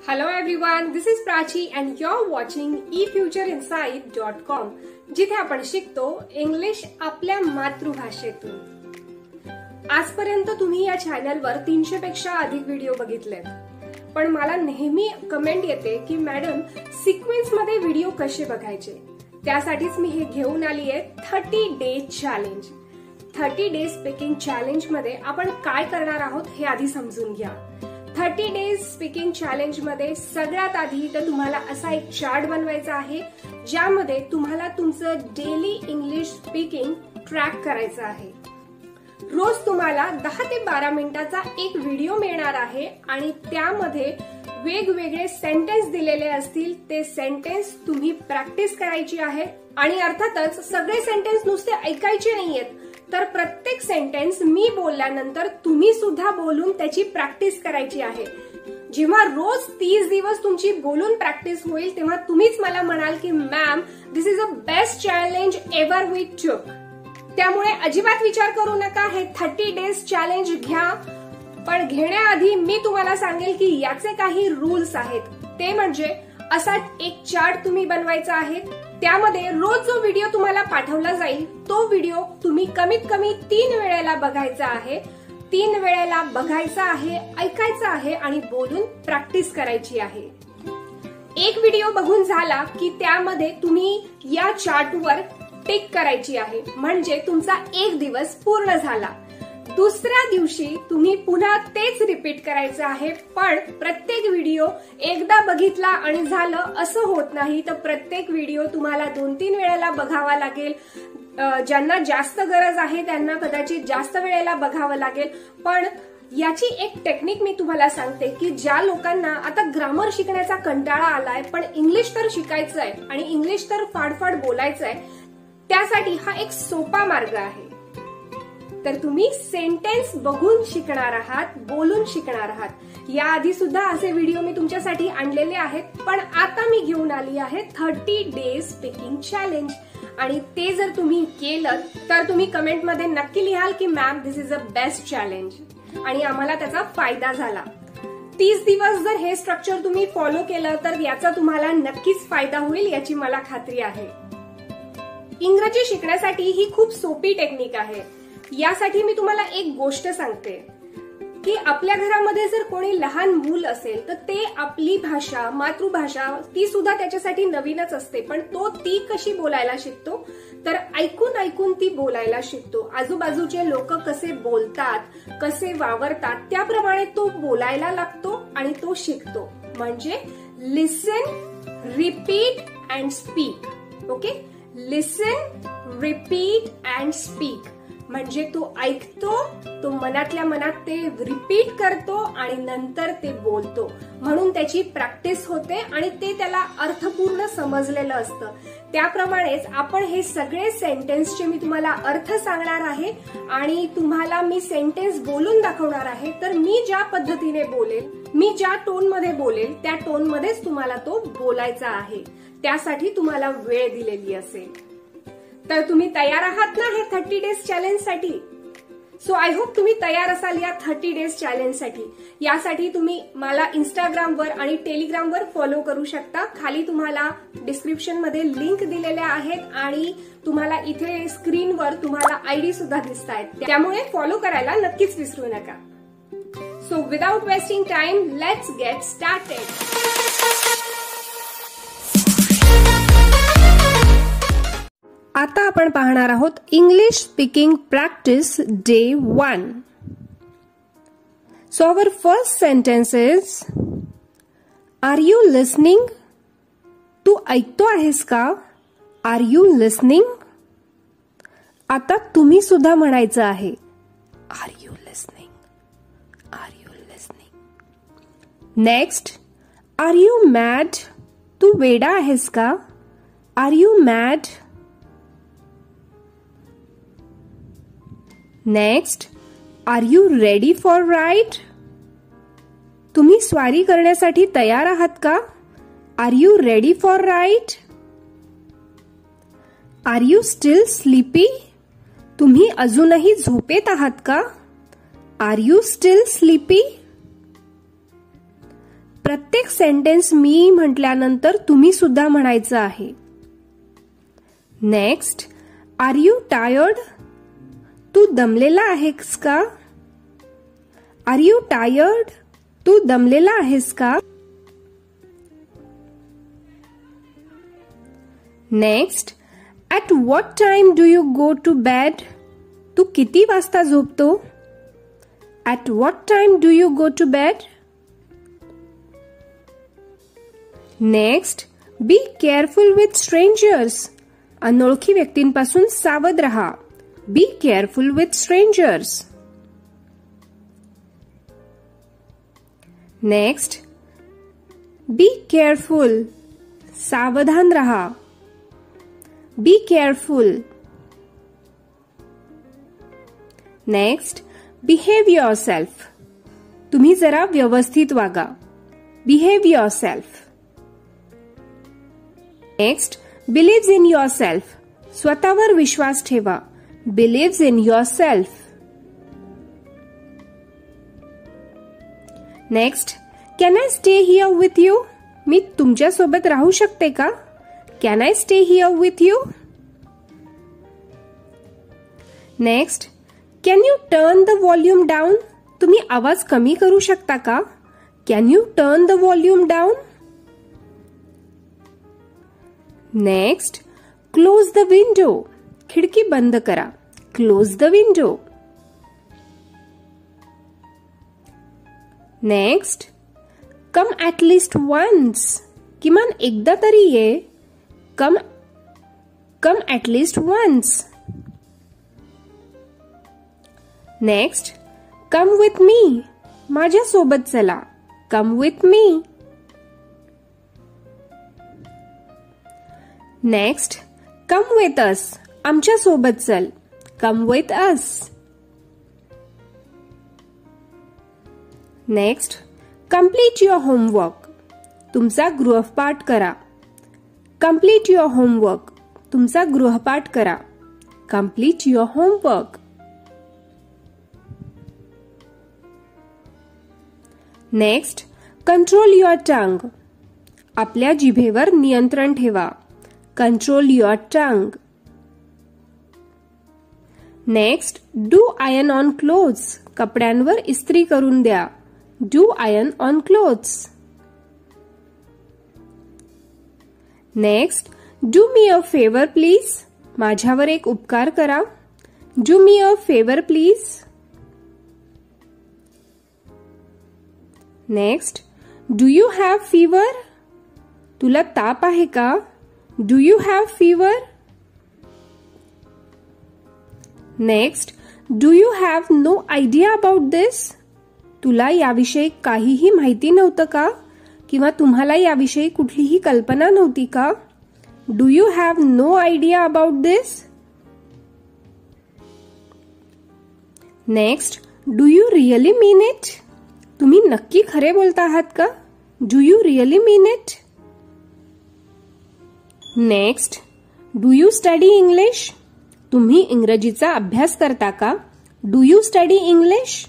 Hello everyone, this is Prachi and you're watching efutureinsight.com जिथे आपण शिकतो इंग्लिश आपल्या मातृभाषेतून। आजपर्यंत तुम्ही या चॅनलवर 300 पेक्षा अधिक व्हिडिओ बघितलेत, पण मला नेहमी कमेंट येते की मॅडम सिक्वेन्स मध्ये व्हिडिओ कसे बघायचे। त्यासाठीच मी हे घेऊन आली आहे 30 days challenge. 30 days speaking challenge मध्ये आपण काय करणार आहोत हे आधी समजून घ्या। 30 डेज स्पीकिंग चॅलेंज मध्ये सगळ्यात आधी तर तुम्हाला असा एक चार्ट बनवायचा आहे ज्यामध्ये तुम्हाला तुमचं डेली इंग्लिश स्पीकिंग ट्रॅक करायचं आहे। रोज तुम्हाला 10 ते 12 मिनिटाचा एक व्हिडिओ मिळणार आहे आणि त्यामध्ये वेगवेगळे सेंटेन्स दिलेले असतील। ते सेंटेन्स तुम्ही प्रॅक्टिस करायची आहे आणि अर्थातच सगळे सेंटेन्स नुसते ऐकायचे नाहीयेत, तर प्रत्येक सेंटेन्स मी बोलल्यानंतर तुम्ही सुद्धा बोलून त्याची प्रॅक्टिस करायची आहे। जेव्हा रोज 30 दिवस तुमची बोलून प्रॅक्टिस होईल तेव्हा तुम्हीच मला म्हणाल की ma'am this is a best challenge ever we took. त्यामुळे अजिबात विचार करू नका, हे 30 डेज चॅलेंज घ्या। पण घेण्याआधी मी तुम्हाला सांगेल की याचे काही रूल्स आहेत। ते म्हणजे असा एक चार्ट तुम्ही बनवायचा आहे, त्यामध्ये रोज जो व्हिडिओ तुम्हाला पाठवला जाईल तो व्हिडिओ तुम्ही कमीत कमी 3 वेळेला बघायचा आहे। 3 वेळेला बघायचा आहे, ऐकायचा आहे आणि बोलून प्रॅक्टिस करायची आहे। एक व्हिडिओ बघून झाला की त्यामध्ये तुम्ही या चार्टवर टिक करायची आहे, म्हणजे तुमचा एक दिवस पूर्ण झाला। दुसऱ्या दिवशी तुम्ही पुन्हा तेच रिपीट करायचं आहे, पण प्रत्येक व्हिडिओ एकदा बघितला आणि झालं असं होत नाही, तर प्रत्येक व्हिडिओ तुम्हाला 2-3 वेळेला बघावा लागेल। ज्यांना जास्त गरज आहे त्यांना कदाचित जास्त वेळेला बघावं लागेल। पण याची एक टेक्निक मी तुम्हाला सांगते की ज्या लोकांना आता ग्रामर शिकण्याचा कंटाळा आलाय पण इंग्लिश तर शिकायचं आहे आणि इंग्लिश तर फाडफाड बोलायचं आहे, त्यासाठी हा एक सोपा मार्ग आहे। तर तुम्ही सेंटेन्स बघून शिकणार आहात, बोलून शिकणार आहात। याआधी सुद्धा असे व्हिडिओ मी तुमच्यासाठी आणलेले आहेत, पण आता मी घेऊन आली आहे 30 डेज स्पीकिंग चॅलेंज। आणि ते जर तुम्ही केलं तर तुम्ही कमेंटमध्ये नक्की लिहाल की ma'am this is a best challenge आणि आम्हाला त्याचा फायदा झाला। 30 दिवस जर हे स्ट्रक्चर तुम्ही फॉलो केलं तर याचा तुम्हाला नक्कीच फायदा होईल, याची मला खात्री आहे। इंग्रजी शिकण्यासाठी ही खूप सोपी टेक्निक आहे। यासाठी मी तुम्हाला एक गोष्ट सांगते की आपल्या घरामध्ये जर कोणी लहान मूल असेल तर ते आपली भाषा, मातृभाषा ती सुद्धा त्याच्यासाठी नवीनच असते, पण तो ती कशी बोलायला शिकतो तर ऐकून ऐकून ती बोलायला शिकतो। आजूबाजूचे लोक कसे बोलतात, कसे वावरतात त्याप्रमाणे तो बोलायला लागतो आणि तो शिकतो। म्हणजे listen, repeat and speak. Okay, listen, repeat and speak म्हणजे तो ऐकतो, तो मनातल्या मनात ते रिपीट करतो आणि नंतर ते बोलतो, म्हणून त्याची प्रॅक्टिस होते आणि ते त्याला अर्थपूर्ण समजलेलं असतं। त्याप्रमाणेच आपण हे सगळे सेंटेन्सचे मी तुम्हाला अर्थ सांगणार आहे आणि तुम्हाला मी सेंटेन्स बोलून दाखवणार आहे। तर मी ज्या पद्धतीने बोलेल, मी ज्या टोनमध्ये बोलेल त्या टोनमध्येच तुम्हाला तो बोलायचा आहे। त्यासाठी तुम्हाला वेळ दिलेली असेल। तर तुम्ही तयार आहात ना हे 30 डेज चॅलेंज साठी? सो आय होप तुम्ही तयार असाल या 30 डेज चॅलेंज साठी। यासाठी तुम्ही मला इंस्टाग्रामवर आणि टेलिग्रामवर फॉलो करू शकता। खाली तुम्हाला डिस्क्रिप्शन मध्ये लिंक दिलेल्या आहेत आणि तुम्हाला इथे स्क्रीनवर तुम्हाला आयडी सुद्धा दिसतायत, त्यामुळे फॉलो करायला नक्कीच विसरू नका। So without wasting time let's get started. आता आपण पाहणार आहोत English speaking practice day 1। So our first sentence is are you listening? तू ऐकतो आहेस का? Are you listening? आता तुम्ही सुद्धा म्हणायचं आहे are you listening, are you listening. Next, are you mad? तू वेडा आहेस का? Are you mad? Next, are you ready for ride? तुम्ही स्वारी करण्यासाठी तयार आहात का? Are you ready for ride? Are you still sleepy? तुम्ही अजूनही झोपेत आहात का? Are you still sleepy? प्रत्येक सेंटेन्स मी म्हटल्यानंतर तुम्ही सुद्धा म्हणायचं आहे. Next, are you tired? तू दमलेला आहेस का? Are you tired? तू दमलेला आहेस का? Next, at what time do you go to bed? तू किती वाजता झोपतो? At what time do you go to bed? Next, be careful with strangers. अनोळखी व्यक्तींपासून सावध रहा. Be careful with strangers. Next, be careful. सावधान रहा. Be careful. Next, behave yourself. तुम्ही जरा व्यवस्थित वागा. Behave yourself. Next, believes in yourself. स्वतःवर विश्वास ठेवा. Believes in yourself. Next, can I stay here with you? मी तुमच्या सोबत राहू शकते का? Can I stay here with you? Next, can you turn the volume down? तुम्ही आवाज कमी करू शकता का? Can you turn the volume down? Next, close the window. खिडकी बंद करा. Close the window. Next, come at least once. किमान एकदा तरी ये. Come at least once. Next, come with me. माझ्या सोबत चला. Come with me. Next, come with us. आमच्या सोबत चल. Come with us. Next, complete your homework. तुमचा गृहपाठ करा. Complete your homework. तुमचा गृहपाठ करा. Complete your homework. Next, control your tongue. आपल्या जिभेवर नियंत्रण ठेवा. Control your tongue. Next, do iron on clothes. कपड्यांवर इस्त्री करून द्या. Do iron on clothes. Next, do me a favour please. माझ्यावर एक उपकार करा. Do me a favour please. Next, do you have fever. तुला ताप आहे का? Do you have fever. Next, do you have no idea about this. तुला याविषयी काहीही माहिती नव्हतं का? किंवा तुम्हाला याविषयी कुठलीही कल्पना नव्हती का? Do you have no idea about this. Next, do you really mean it. तुम्ही नक्की खरे बोलता आहात का? Do you really mean it. Next, do you study English. तुम्ही इंग्रजीचा अभ्यास करता का? Do you study English.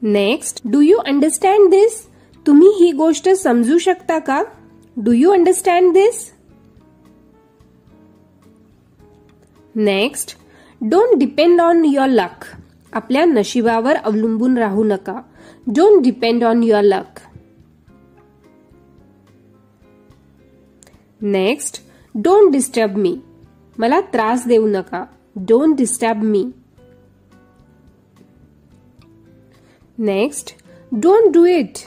Next, do you understand this. तुम्ही ही गोष्ट समजू शकता का? Do you understand this. Next, don't depend on your luck. आपल्या नशिबावर अवलंबून राहू नका. Don't depend on your luck. Next, don't disturb me. मला त्रास देऊ नका. Don't disturb me. Next, don't do it.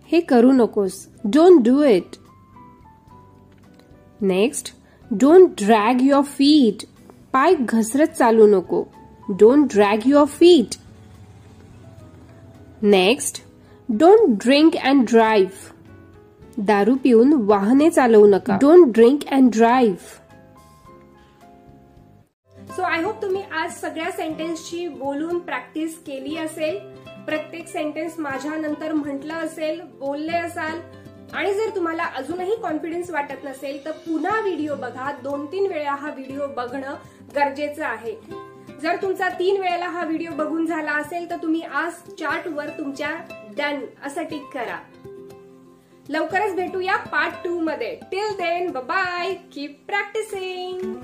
हे करू नकोस. Don't do it. Next, don't drag your feet. पाय घसरत चालू नको. Don't drag your feet. Next, don't drink and drive. दारू पिऊन वाहने चालवू नका. Don't drink and drive. So I hope तुम्ही आज सगळ्या सेंटेन्सची बोलून प्रॅक्टिस केली असेल. प्रत्येक सेंटेन्स माझ्या नंतर म्हटलं असेल, बोलले असाल. आणि जर तुम्हाला अजूनही कॉन्फिडन्स वाटत नसेल तर पुन्हा व्हिडिओ बघा. 2-3 वेळा हा व्हिडिओ बघणं गरजेचं आहे. जर तुमचा 3 वेळेला हा व्हिडिओ बघून झाला असेल तर तुम्ही आज चार्टवर तुमच्या डन असं टिक करा. लवकरच भेटूया पार्ट 2 मध्ये. Till then bye, keep practising.